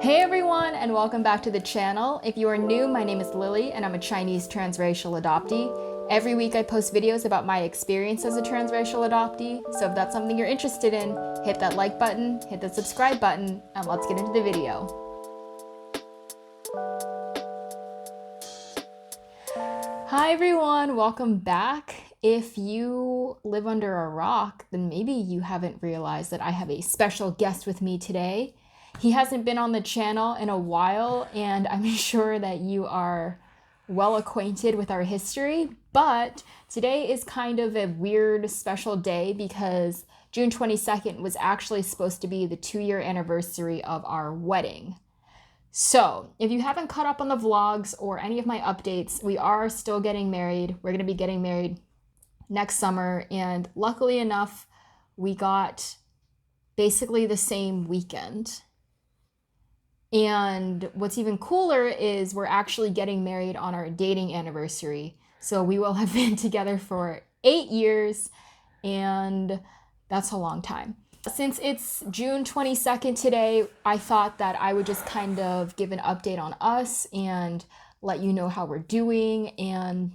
Hey everyone, and welcome back to the channel. If you are new, my name is Lily and I'm a Chinese transracial adoptee. Every week I post videos about my experience as a transracial adoptee, so if that's something you're interested in, hit that like button, hit the subscribe button, and let's get into the video. Hi everyone, welcome back. If you live under a rock, then maybe you haven't realized that I have a special guest with me today. He hasn't been on the channel in a while, and I'm sure that you are well acquainted with our history, but today is kind of a weird special day because June 22nd was actually supposed to be the 2-year anniversary of our wedding. So, if you haven't caught up on the vlogs or any of my updates, we are still getting married. We're going to be getting married next summer, and luckily enough, we got basically the same weekend. And what's even cooler is we're actually getting married on our dating anniversary. So we will have been together for 8 years, and that's a long time. Since it's June 22nd today, I thought that I would just kind of give an update on us and let you know how we're doing and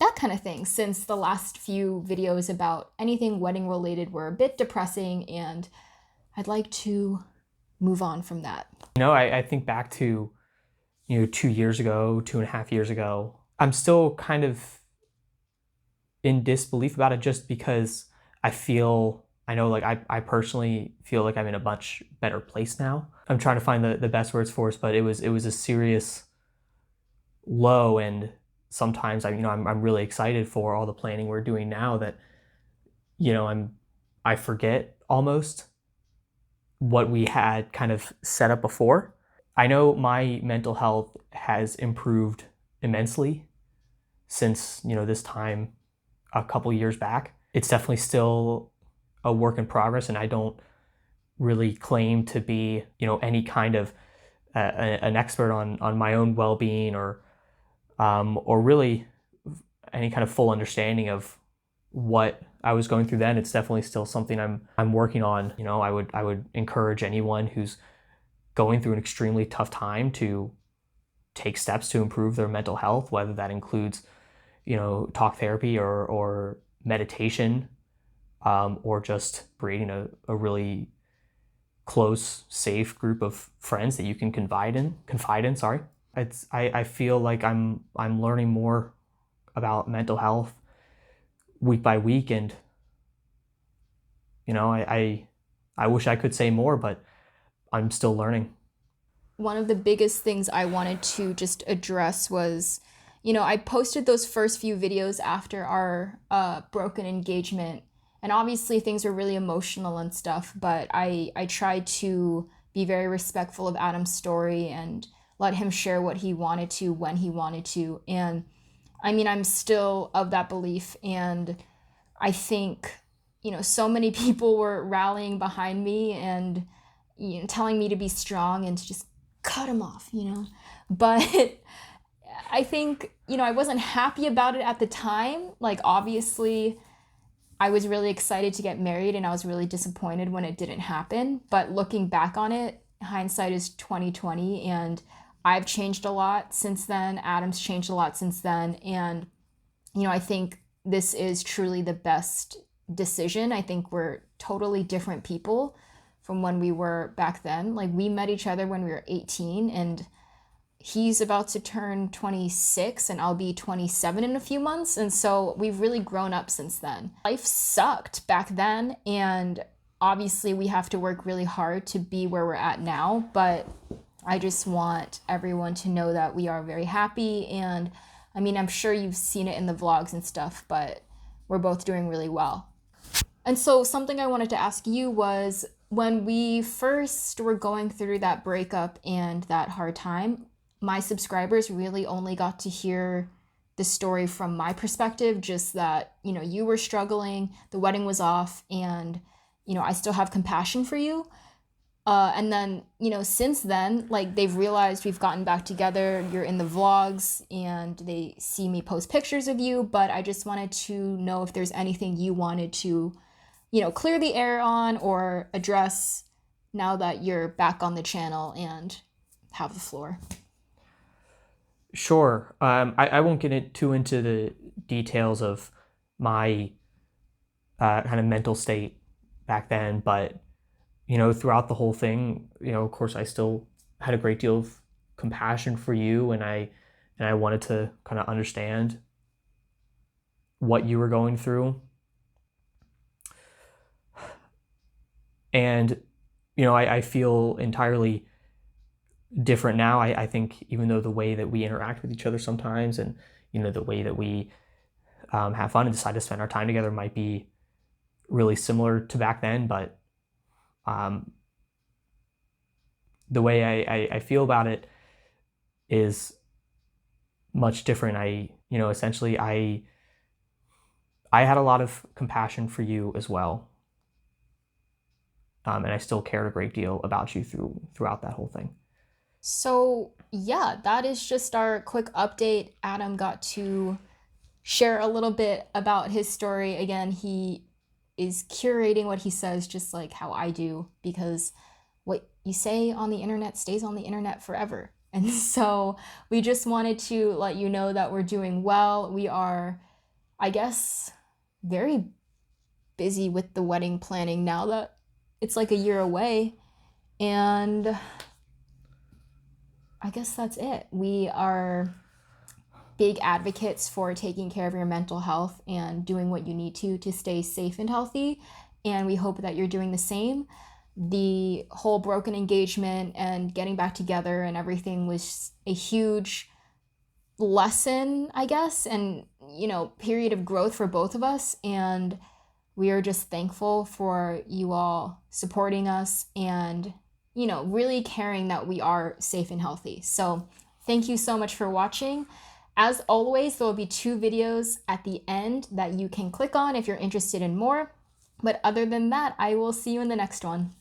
that kind of thing, since the last few videos about anything wedding related were a bit depressing, and I'd like to move on from that. I think back to, 2 years ago, 2.5 years ago, I'm still kind of in disbelief about it just because I personally feel like I'm in a much better place now. I'm trying to find the best words for us, but it was a serious low, and sometimes I'm really excited for all the planning we're doing now that, I forget almost what we had kind of set up before. I know my mental health has improved immensely since, this time a couple years back. It's definitely still a work in progress, and I don't really claim to be, any kind of an expert on my own well-being or really any kind of full understanding of what I was going through then. It's definitely still something I'm working on. I would encourage anyone who's going through an extremely tough time to take steps to improve their mental health, whether that includes, talk therapy or meditation, or just creating a really close, safe group of friends that you can confide in. Sorry. I feel like I'm learning more about mental health week by week, and I wish I could say more, but I'm still learning. One of the biggest things I wanted to just address was, I posted those first few videos after our broken engagement, and obviously things were really emotional and stuff, but I tried to be very respectful of Adam's story and let him share what he wanted to when he wanted to. And I'm still of that belief, and I think, so many people were rallying behind me and, telling me to be strong and to just cut him off, But I think, I wasn't happy about it at the time. Like, obviously, I was really excited to get married, and I was really disappointed when it didn't happen. But looking back on it, hindsight is 2020, and I've changed a lot since then. Adam's changed a lot since then. And, I think this is truly the best decision. I think we're totally different people from when we were back then. Like, we met each other when we were 18, and he's about to turn 26, and I'll be 27 in a few months. And so we've really grown up since then. Life sucked back then, and obviously we have to work really hard to be where we're at now. But I just want everyone to know that we are very happy, and I'm sure you've seen it in the vlogs and stuff, but we're both doing really well. And so something I wanted to ask you was, when we first were going through that breakup and that hard time, my subscribers really only got to hear the story from my perspective, just that, you were struggling, the wedding was off, and, I still have compassion for you. And then, since then, like, they've realized we've gotten back together, you're in the vlogs, and they see me post pictures of you. But I just wanted to know if there's anything you wanted to, clear the air on or address now that you're back on the channel and have the floor. Sure. I won't get too into the details of my kind of mental state back then, but throughout the whole thing, of course, I still had a great deal of compassion for you, and I wanted to kind of understand what you were going through. And I feel entirely different now. I think even though the way that we interact with each other sometimes, and the way that we have fun and decide to spend our time together might be really similar to back then, but the way I feel about it is much different. Essentially I had a lot of compassion for you as well, and I still cared a great deal about you throughout that whole thing. So, yeah, that is just our quick update. Adam got to share a little bit about his story. Again, he is curating what he says just like how I do, because what you say on the internet stays on the internet forever. And so we just wanted to let you know that we're doing well. We are, I guess, very busy with the wedding planning now that it's like a year away. And I guess that's it. We are big advocates for taking care of your mental health and doing what you need to stay safe and healthy. And we hope that you're doing the same. The whole broken engagement and getting back together and everything was a huge lesson, I guess, and, period of growth for both of us. And we are just thankful for you all supporting us and, really caring that we are safe and healthy. So thank you so much for watching. As always, there will be 2 videos at the end that you can click on if you're interested in more. But other than that, I will see you in the next one.